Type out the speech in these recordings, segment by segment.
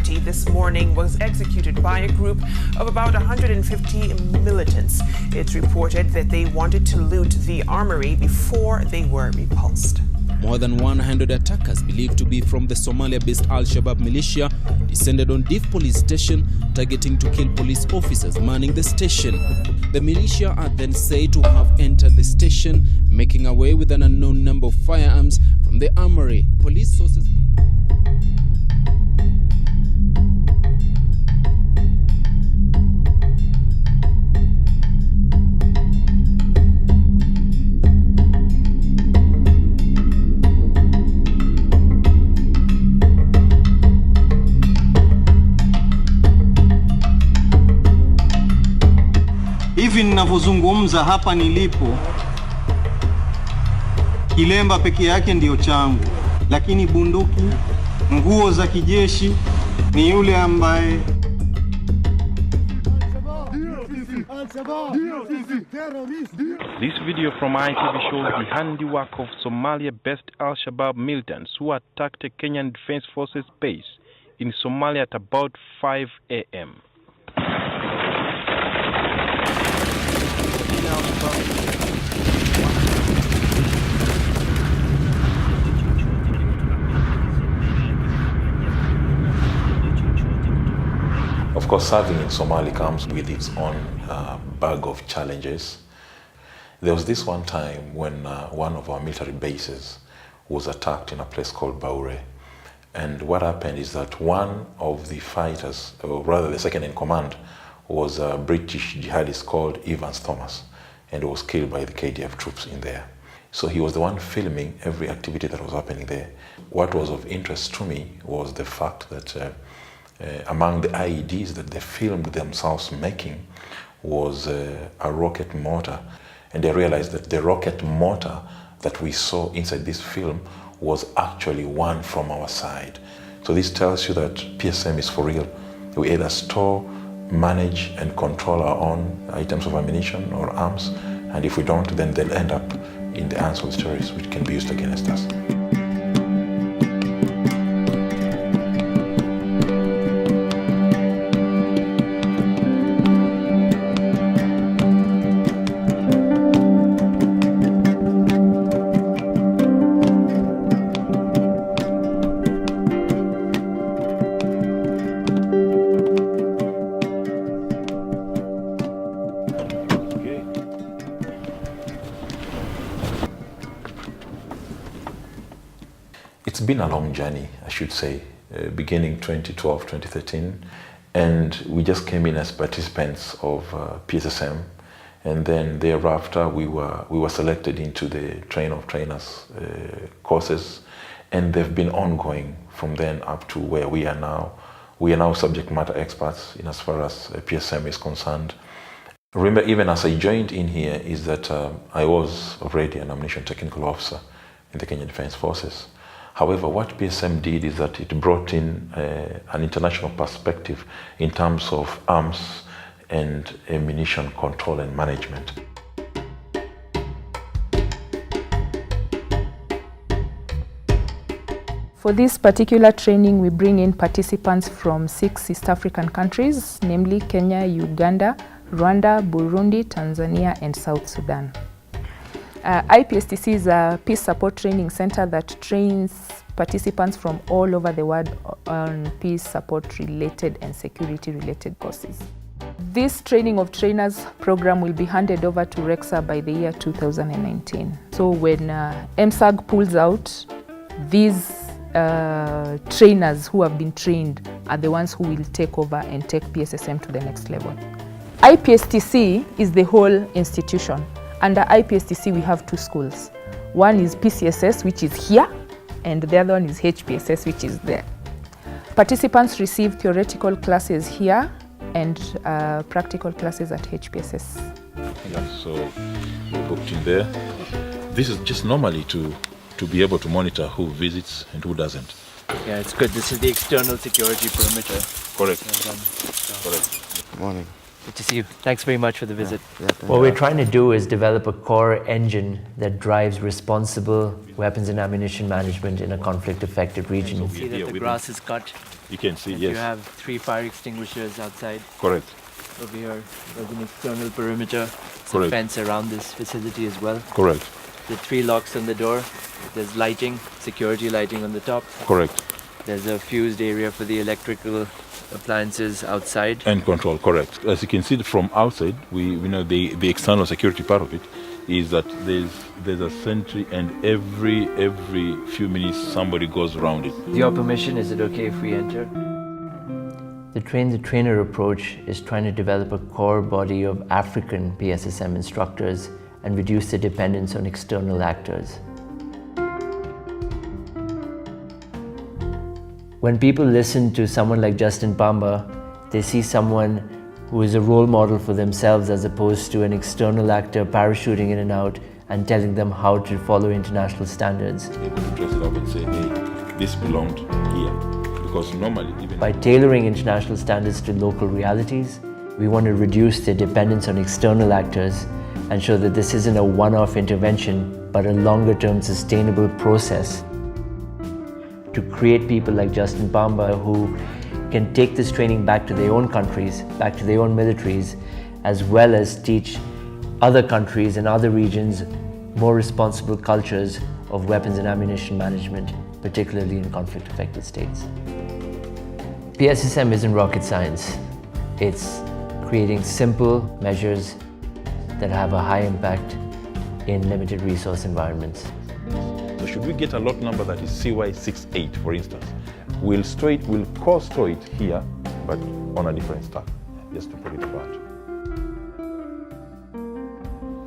party this morning was executed by a group of about 150 militants. It's reported that they wanted to loot the armory before they were repulsed. More than 100 attackers believed to be from the Somalia-based Al-Shabaab militia descended on Diff police station, targeting to kill police officers manning the station. The militia are then said to have entered the station, making away with an unknown number of firearms from the armory. Police sources... Hivi ninavyozungumza hapa nilipo, kilemba peke yake ndiyo changu, lakini bunduki, nguo za kijeshi ni yule ambaye This video from ITV shows the handiwork of Somalia-based Al-Shabaab militants who attacked a Kenyan Defense Forces base in Somalia at about 5 a.m. Of course, serving in Somalia comes with its own bag of challenges. There was this one time when one of our military bases was attacked in a place called Baure. And what happened is that one of the fighters, or rather the second in command, was a British jihadist called Evans Thomas, and was killed by the KDF troops in there. So he was the one filming every activity that was happening there. What was of interest to me was the fact that among the IEDs that they filmed themselves making was a rocket mortar. And they realized that the rocket mortar that we saw inside this film was actually one from our side. So this tells you that PSM is for real. We either store, manage and control our own items of ammunition or arms, and if we don't, then they'll end up in the hands of the terrorists, which can be used against us. It's been a long journey, I should say, beginning 2012, 2013, and we just came in as participants of PSSM, and then thereafter we were selected into the train of trainers courses, and they've been ongoing from then up to where we are now. We are now subject matter experts in as far as PSM is concerned. Remember, even as I joined in here, is that I was already an ammunition technical officer in the Kenyan Defense Forces. However, what PSM did is that it brought in an international perspective in terms of arms and ammunition control and management. For this particular training, we bring in participants from 6 East African countries, namely Kenya, Uganda, Rwanda, Burundi, Tanzania, and South Sudan. IPSTC is a peace support training center that trains participants from all over the world on peace support related and security related courses. This training of trainers program will be handed over to RECSA by the year 2019. So when MSAG pulls out, these trainers who have been trained are the ones who will take over and take PSSM to the next level. IPSTC is the whole institution. Under IPSTC, we have 2 schools. One is PCSS, which is here, and the other one is HPSS, which is there. Participants receive theoretical classes here and practical classes at HPSS. Yeah, so we're booked in there. This is just normally to be able to monitor who visits and who doesn't. Yeah, it's good. This is the external security perimeter. Correct. Correct. Good morning. Good to see you. Thanks very much for the visit. What we're trying to do is develop a core engine that drives responsible weapons and ammunition management in a conflict-affected region. See that the grass is cut. You can see, and yes. You have 3 fire extinguishers outside. Correct. Over here, there's an external perimeter, Correct. fence around this facility as well. Correct. The 3 locks on the door. There's lighting, security lighting on the top. Correct. There's a fused area for the electrical appliances outside. And control, correct. As you can see from outside, we know the external security part of it is that there's a sentry, and every few minutes somebody goes around it. With your permission, is it okay if we enter? The train-the-trainer approach is trying to develop a core body of African PSSM instructors and reduce the dependence on external actors. When people listen to someone like Justin Pamba, they see someone who is a role model for themselves as opposed to an external actor parachuting in and out and telling them how to follow international standards. Able to dress it up and say, hey, this belonged here. Because normally, even by tailoring international standards to local realities, we want to reduce the dependence on external actors and show that this isn't a one-off intervention, but a longer-term sustainable process to create people like Justin Pamba who can take this training back to their own countries, back to their own militaries, as well as teach other countries and other regions more responsible cultures of weapons and ammunition management, particularly in conflict-affected states. PSSM isn't rocket science. It's creating simple measures that have a high impact in limited resource environments. So should we get a lot number that is CY68, for instance, we'll core store it here, but on a different stack, just to put it apart.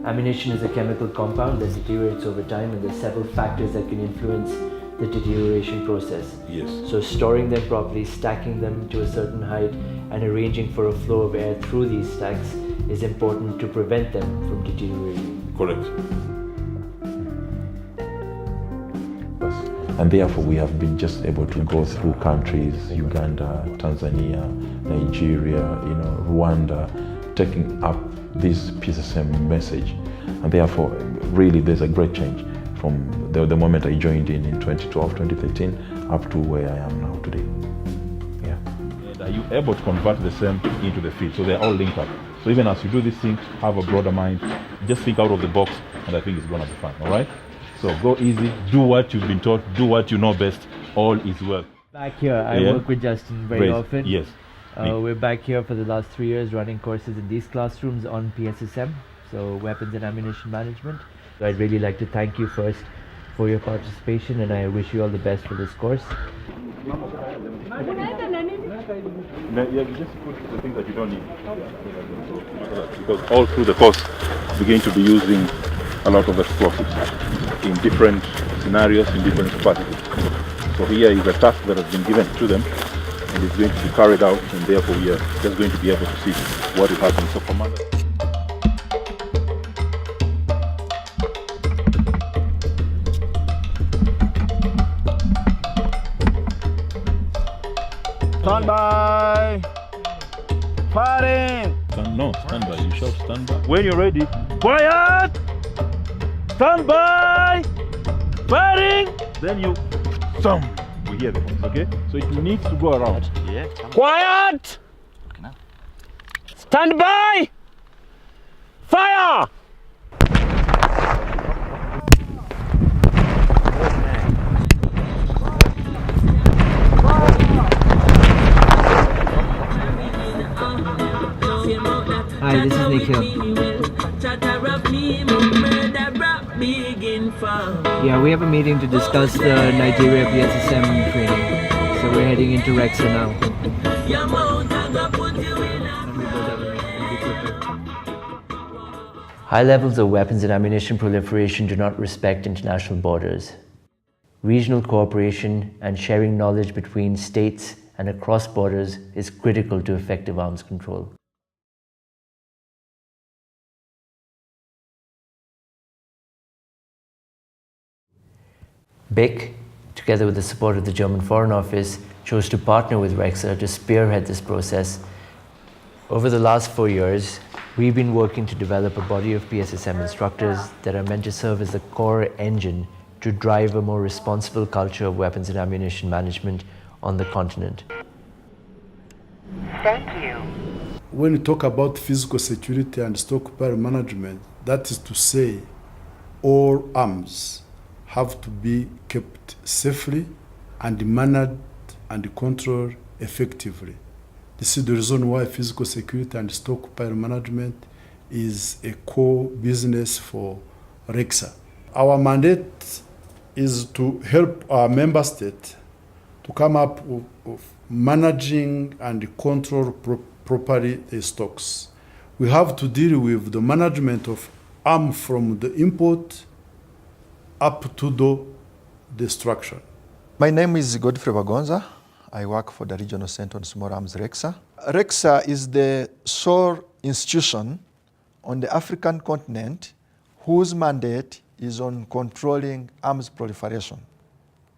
Ammunition is a chemical compound that deteriorates over time, and there's several factors that can influence the deterioration process. Yes. So storing them properly, stacking them to a certain height, and arranging for a flow of air through these stacks is important to prevent them from deteriorating. Correct. And therefore we have been just able to go through countries, Uganda, Tanzania, Nigeria, Rwanda, taking up this PSSM message. And therefore, really there's a great change from the moment I joined in 2012, 2013, up to where I am now today. Yeah. And are you able to convert the same into the field? So they're all linked up. So even as you do this thing, have a broader mind, just think out of the box, and I think it's gonna be fun, all right? So go easy, do what you've been taught, do what you know best, all is well. Back here, I work with Justin very often. Yes. We're back here for the last 3 years running courses in these classrooms on PSSM, so weapons and ammunition management. So I'd really like to thank you first for your participation, and I wish you all the best for this course. Yeah, just put the things that you don't need. Because all through the course, we're going to be using a lot of explosives in different scenarios, in different capacities. So here is a task that has been given to them, and it's going to be carried out, and therefore we are just going to be able to see what will happen. So Commander. Stand by! Firing! Stand by. You shout stand by. When you're ready, quiet! Stand by! Firing! Then you thumb. We hear the voice, okay? So it needs to go around. Yeah. Quiet! Stand by! Fire! Hi, this is Nikhil. Yeah, we have a meeting to discuss the Nigeria PSSM training. So we're heading into RECSA now. High levels of weapons and ammunition proliferation do not respect international borders. Regional cooperation and sharing knowledge between states and across borders is critical to effective arms control. BICC, together with the support of the German Foreign Office, chose to partner with RECSA to spearhead this process. Over the last 4 years, we've been working to develop a body of PSSM instructors that are meant to serve as the core engine to drive a more responsible culture of weapons and ammunition management on the continent. Thank you. When you talk about physical security and stockpile management, that is to say, all arms have to be kept safely and managed and controlled effectively. This is the reason why physical security and stockpile management is a core business for RECSA. Our mandate is to help our member state to come up with managing and control properly the stocks. We have to deal with the management of arms from the import up to the destruction. My name is Godfrey Bagonza. I work for the Regional Center on Small Arms RECSA. RECSA is the sole institution on the African continent whose mandate is on controlling arms proliferation.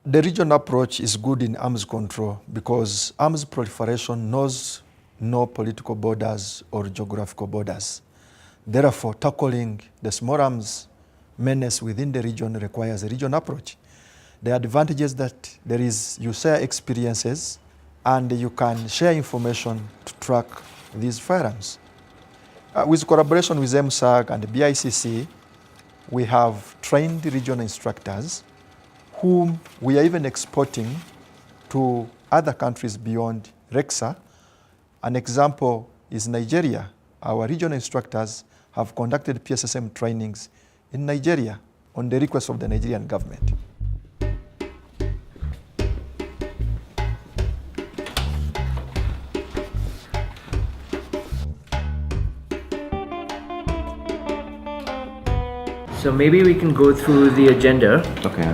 The regional approach is good in arms control because arms proliferation knows no political borders or geographical borders. Therefore, tackling the small arms menace within the region requires a regional approach. The advantages that there is, you share experiences and you can share information to track these firearms. With collaboration with MSAG and BICC, we have trained regional instructors whom we are even exporting to other countries beyond RECSA. An example is Nigeria. Our regional instructors have conducted PSSM trainings in Nigeria on the request of the Nigerian government. So maybe we can go through the agenda. Okay.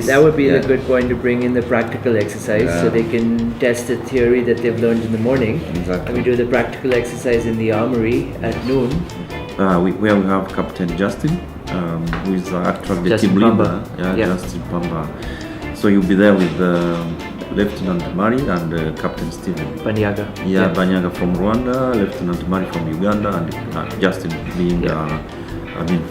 That would be a good point to bring in the practical exercise so they can test the theory that they've learned in the morning. Exactly. And we do the practical exercise in the armory at noon. Where we have Captain Justin, who is actually the Justin team Pamba. leader. Justin Pamba. So you'll be there with Lieutenant Mari and Captain Stephen. Banyaga. Banyaga from Rwanda, Lieutenant Mari from Uganda, and Justin being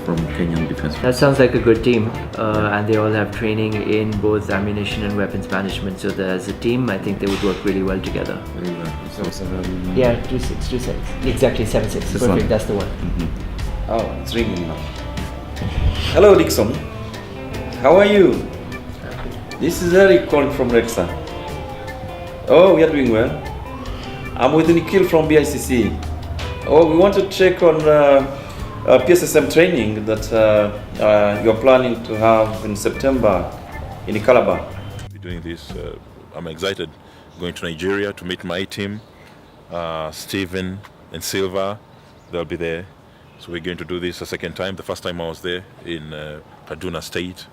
from Kenyan Defense. That sounds like a good team, and they all have training in both ammunition and weapons management. So that as a team, I think they would work really well together. Very well. So 26. Exactly 76. Perfect. One. That's the one. Mm-hmm. Oh, it's ringing now. Hello, Dixon. How are you? This is Eric calling from RECSA. Oh, we are doing well. I'm with Nikhil from BICC. Oh, we want to check on PSSM training that you're planning to have in September in Calabar. We're doing this. I'm excited going to Nigeria to meet my team, Stephen and Silva. They'll be there. So we're going to do this a second time. The first time I was there in Kaduna State,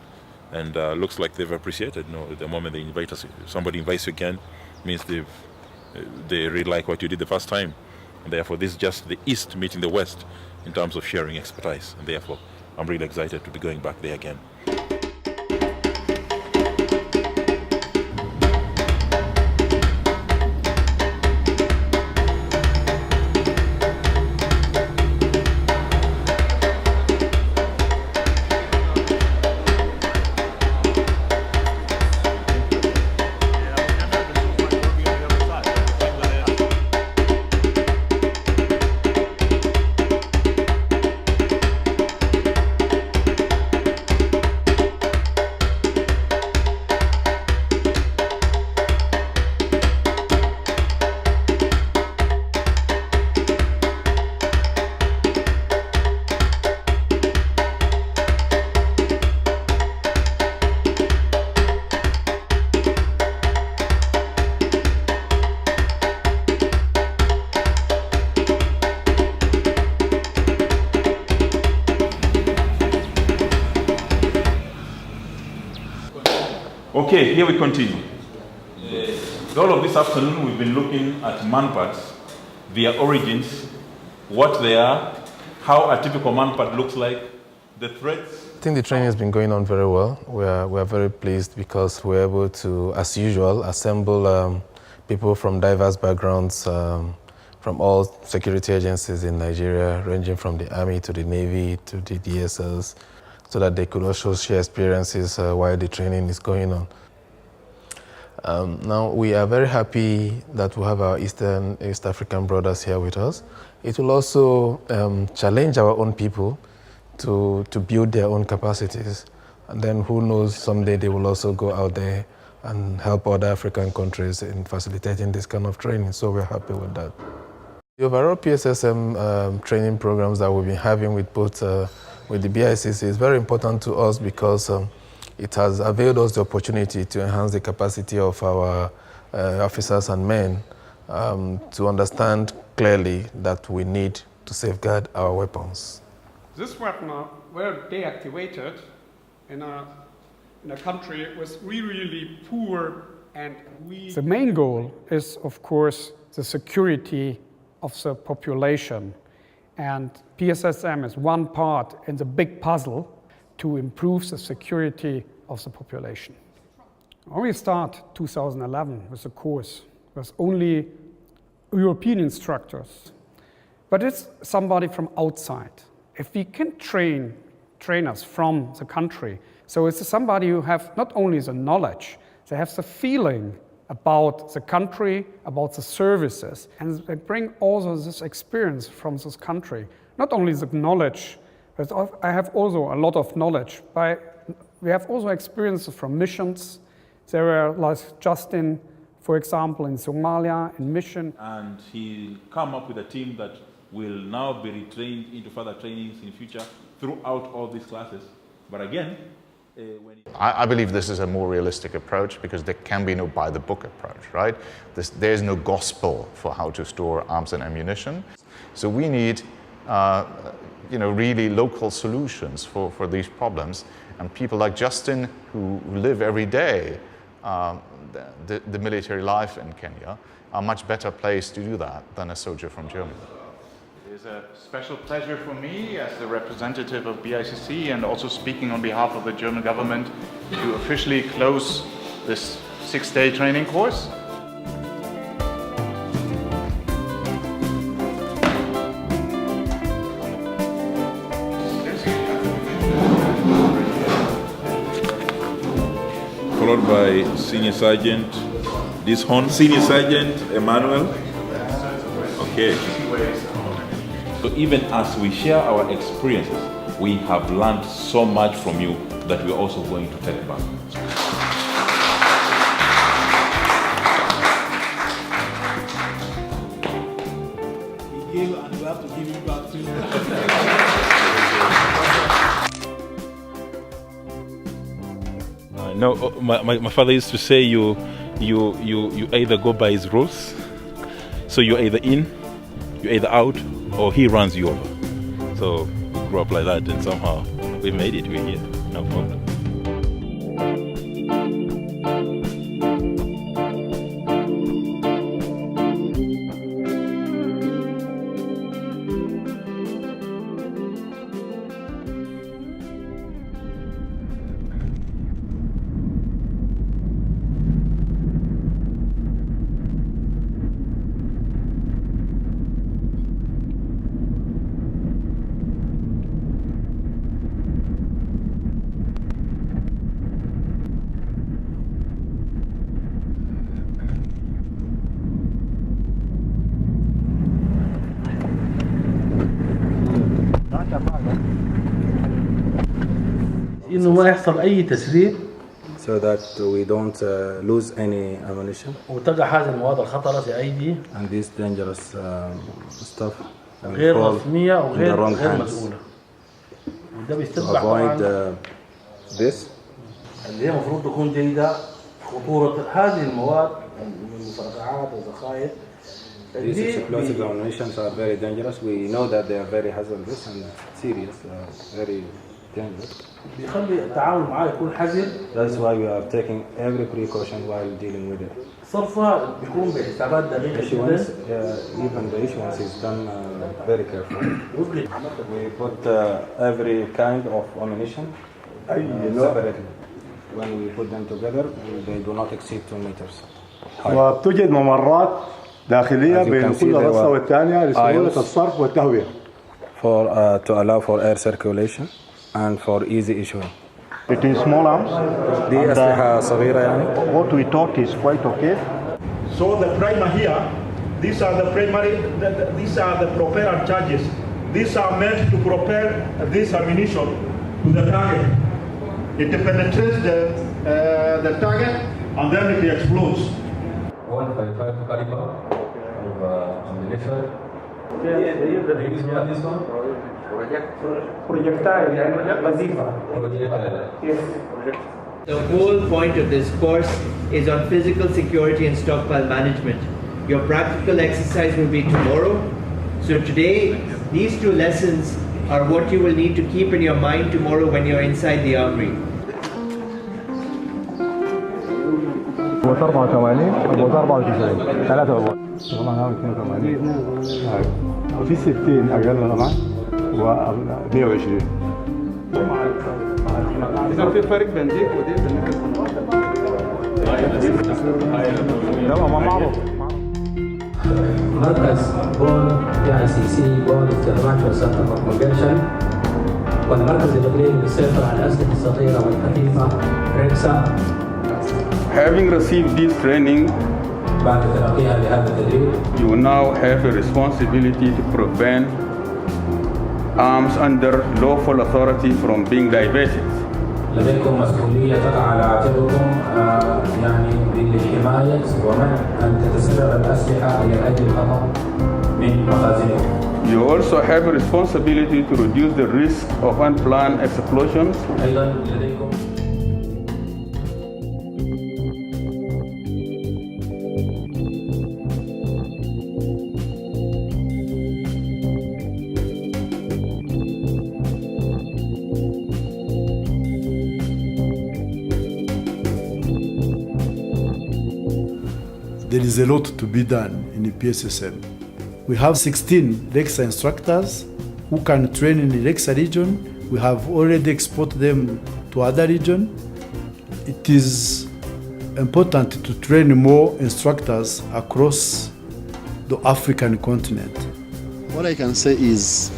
and looks like they've appreciated. The moment they invite us, if somebody invites you again, means they really like what you did the first time. And therefore, this is just the East meeting the West in terms of sharing expertise, and therefore I'm really excited to be going back there again. Okay, here we continue. All of this afternoon we've been looking at man parts, their origins, what they are, how a typical man part looks like, the threats. I think the training has been going on very well. We are very pleased because we're able to, as usual, assemble people from diverse backgrounds from all security agencies in Nigeria, ranging from the Army to the Navy to the DSLs, so that they could also share experiences while the training is going on. Now, we are very happy that we have our East African brothers here with us. It will also challenge our own people to build their own capacities. And then who knows, someday they will also go out there and help other African countries in facilitating this kind of training. So we're happy with that. The overall PSSM training programs that we've been having with both with the BICC is very important to us because it has availed us the opportunity to enhance the capacity of our officers and men to understand clearly that we need to safeguard our weapons. This weapon were deactivated in a country was really poor and weak. The main goal is, of course, the security of the population. And PSSM is one part in the big puzzle to improve the security of the population. When we start 2011 with the course, there's only European instructors, but it's somebody from outside. If we can train trainers from the country, so it's somebody who have not only the knowledge, they have the feeling about the country, about the services, and they bring also this experience from this country. Not only the knowledge, but I have also a lot of knowledge. We have also experiences from missions. There were, like Justin, for example, in Somalia, in mission. And he'll come up with a team that will now be retrained into further trainings in future throughout all these classes. But again, I believe this is a more realistic approach because there can be no by-the-book approach, right? There's no gospel for how to store arms and ammunition. So we need, really local solutions for these problems. And people like Justin, who live every day the military life in Kenya, are much better placed to do that than a soldier from Germany. It is a special pleasure for me as the representative of BICC and also speaking on behalf of the German government to officially close this 6-day training course. Followed by Senior Sergeant Dishon, Senior Sergeant Emmanuel. Okay. So even as we share our experiences, we have learned so much from you that we're also going to take back. We give and we have to give it back to you. No, my father used to say you either go by his rules, so you're either in, you're either out, or he runs you over. So we grew up like that, and somehow we made it. We're here, no problem. إنه ما يحصل أي تسريب so that we don't lose any ammunition. وتقع هذه المواد الخطرة في أيدي and this dangerous stuff غير رسمية وغير مسؤولة. وده to بيستتبع avoid this. اللي هي المفروض تكون جيدة خطورة هذه المواد من مفرقعات وذخائر. These explosive ammunitions are very dangerous. We know that they are very hazardous and serious, very dangerous. بيخلي التعامل معاه يكون حذر. That's why we are taking every precaution while dealing with it. صرفها بيكون بحسابات دقيقة جدا. Even the issuance is done very carefully. We put every kind of ammunition separately. When we put them together, they do not exceed 2 meters. وتوجد ممرات داخلية بين كل رصة والثانية لسهولة الصرف والتهوية. To allow for air circulation and for easy issuing. between small arms. دي أسلحة صغيرة يعني. What we thought is quite okay. So the primer here, these are the propellant charges. These are meant to propel this ammunition to the target. It penetrates the target and then it explodes. 155 caliber of ammunition. This one? Projectile, yes. The whole point of this course is on physical security and stockpile management. Your practical exercise will be tomorrow. So today, these two lessons are what you will need to keep in your mind tomorrow when you're inside the armory. بوت 84 بوت 94 3 والله هذا 82 في 60 اقل طبعا و 120 إذا في فرق بين دي ودي لا ما معروف. مركز بون BICC بون استخدامات وسائل البروباغيشن والمركز الإقليمي للسيطرة على الأسلحة الصغيرة والخفيفة RECSA. Having received this training, you now have a responsibility to prevent arms under lawful authority from being diverted. لديكم مسؤولية تقع على عاتقكم يعني بالحماية ومنع أن تتسرب الأسلحة إلى أيدي الخطر من مخازنكم. You also have a responsibility to reduce the risk of unplanned explosions. أيضا لديكم There is a lot to be done in the PSSM. We have 16 RECSA instructors who can train in the RECSA region. We have already exported them to other regions. It is important to train more instructors across the African continent. What I can say is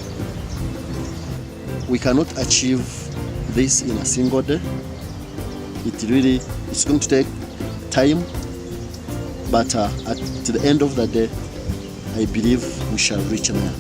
we cannot achieve this in a single day. It's going to take time. But at the end of the day, I believe we shall reach there.